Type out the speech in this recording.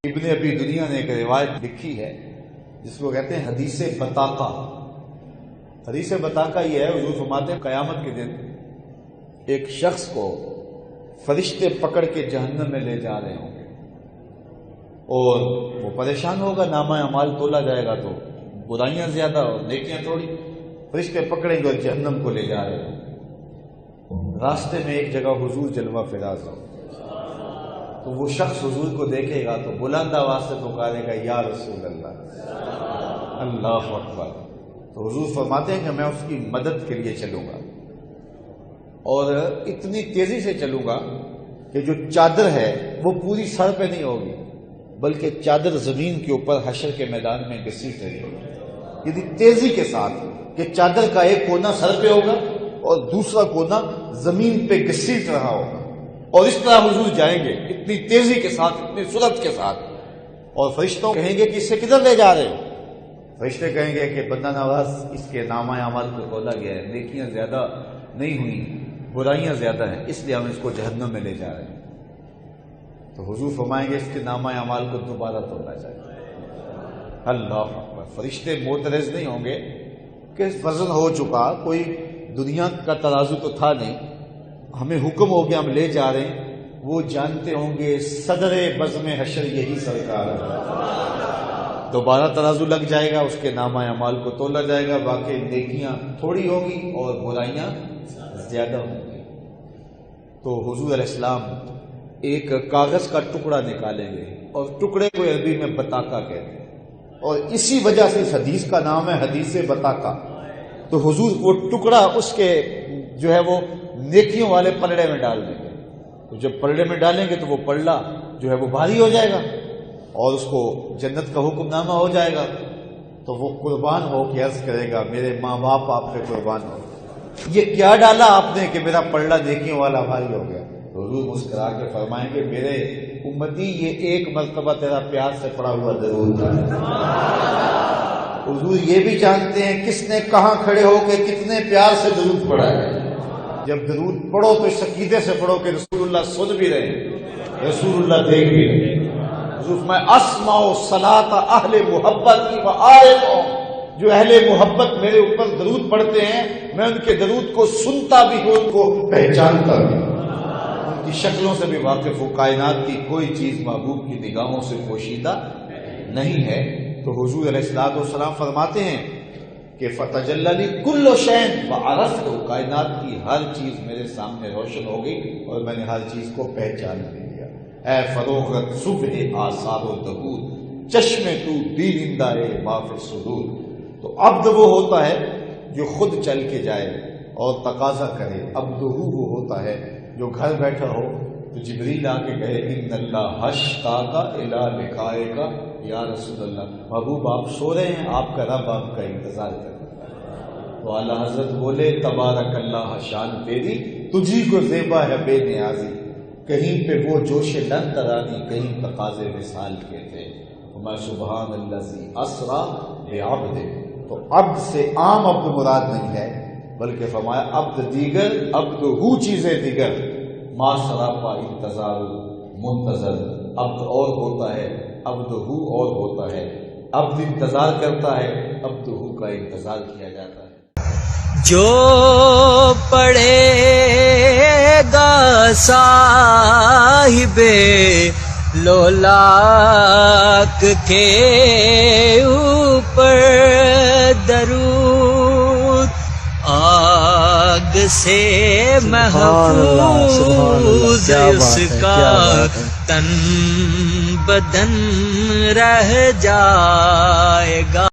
ابن ابی دنیا نے ایک روایت لکھی ہے جس کو کہتے ہیں حدیث بطاقہ۔ حدیث بطاقہ یہ ہے، حضور فرماتے ہیں قیامت کے دن ایک شخص کو فرشتے پکڑ کے جہنم میں لے جا رہے ہوں گے اور وہ پریشان ہوگا، نامہ اعمال تولا جائے گا تو برائیاں زیادہ اور نیکیاں تھوڑی، فرشتے پکڑیں گے اور جہنم کو لے جا رہے ہوں۔ راستے میں ایک جگہ حضور جلوہ فراز ہو تو وہ شخص حضور کو دیکھے گا تو بلند آواز سے پکارے گا یا رسول اللہ، اللہ اکبر۔ تو حضور فرماتے ہیں کہ میں اس کی مدد کے لیے چلوں گا اور اتنی تیزی سے چلوں گا کہ جو چادر ہے وہ پوری سر پہ نہیں ہوگی بلکہ چادر زمین کے اوپر حشر کے میدان میں گھسیٹ رہی ہوگی، یعنی تیزی کے ساتھ کہ چادر کا ایک کونا سر پہ ہوگا اور دوسرا کونا زمین پہ گھسیٹ رہا ہوگا، اور اس طرح حضور جائیں گے اتنی تیزی کے ساتھ، اتنی سرعت کے ساتھ، اور فرشتوں کہیں گے کہ اسے کدھر لے جا رہے ہو؟ فرشتے کہیں گے کہ بندہ نواز اس کے نامہ اعمال کو کھولا گیا ہے، نیکیاں زیادہ نہیں ہوئی، برائیاں زیادہ ہیں، اس لیے ہم اس کو جہنم میں لے جا رہے ہیں۔ تو حضور فرمائیں گے اس کے نامہ اعمال کو دوبارہ توڑنا چاہیے۔ اللہ اکبر۔ فرشتے معترض نہیں ہوں گے کہ وزن ہو چکا، کوئی دنیا کا ترازو تو تھا نہیں، ہمیں حکم ہو گیا ہم لے جا رہے ہیں۔ وہ جانتے ہوں گے صدر بزم حشر یہی سرکار ہے، دوبارہ ترازو لگ جائے گا، اس کے نامہ اعمال کو تولا جائے گا، واقعی نیکیاں تھوڑی ہوگی اور برائیاں زیادہ ہوں گی۔ تو حضور علیہ السلام ایک کاغذ کا ٹکڑا نکالیں گے اور ٹکڑے کو عربی میں بطاقہ کہتے ہیں، اور اسی وجہ سے اس حدیث کا نام ہے حدیث بطاقہ۔ تو حضور وہ ٹکڑا اس کے جو ہے وہ نیکیوں والے پلڑے میں ڈال دیں گے، تو جب پلڑے میں ڈالیں گے تو وہ پلڑا جو ہے وہ بھاری ہو جائے گا اور اس کو جنت کا حکم نامہ ہو جائے گا، تو وہ قربان ہو کے عرض کرے گا میرے ماں باپ آپ پہ قربان ہو، یہ کیا ڈالا آپ نے کہ میرا پلڑا نیکیوں والا بھاری ہو گیا؟ حضور مسکرا کے فرمائیں گے میرے امتی یہ ایک مرتبہ تیرا پیار سے پڑا ہوا ضرور تھا۔ حضور یہ بھی جانتے ہیں کس نے کہاں کھڑے ہو کے کتنے پیار سے درود پڑھا ہے۔ جب درود پڑھو تو اس عقیدے سے پڑھو کہ رسول اللہ سن بھی رہے ہیں، رسول اللہ دیکھ بھی رہے ہیں۔ حضور میں اسمع صلاۃ اہل محبت کی وآرفہم، جو اہل محبت میرے اوپر درود پڑھتے ہیں میں ان کے درود کو سنتا بھی ہوں، ان کو پہچانتا بھی ہوں، ان کی شکلوں سے بھی واقف ہوں۔ کائنات کی کوئی چیز محبوب کی نگاہوں سے پوشیدہ نہیں ہے۔ تو حضور علیہ السلام فرماتے ہیں کہ فتجلی لی کل شیء وعرفت، کائنات کی ہر چیز میرے سامنے روشن ہو گئی اور میں نے ہر چیز کو پہچان لیا۔ اے فروغت صبح آثار و دہور، چشم تو بینندہ ما فی الصدور۔ تو عبد وہ ہوتا ہے جو خود چل کے جائے اور تقاضا کرے، عبدہ وہ ہوتا ہے جو گھر بیٹھا ہو تو جبریل آ کے کہے ان اللہ اشتاق الی لقائک یا رسول اللہ، محبوب آپ سو رہے ہیں، آپ کا رب آپ کا انتظار کر رہا ہے۔ تو اعلیٰ حضرت بولے تبارک اللہ شان تیری، تجھی کو زیبا ہے بے نیازی، کہیں پہ وہ جوش لن ترانی، کہیں تقاضے وصال کے تھے۔ میں سبحان الذی اسریٰ بعبد، تو عبد سے عام عبد مراد نہیں ہے بلکہ فرمایا عبد دیگر، عبد ہو چیزیں دیگر، ما سراپا انتظار منتظر۔ عبد اور ہوتا ہے، عبد ہو اور ہوتا ہے، عبد انتظار کرتا ہے، عبد ہو کا انتظار کیا جاتا ہے۔ جو پڑھے گا صاحب لولاک کے اوپر درود، آگ سے محفوظ اس کا تن بدن رہ جائے گا۔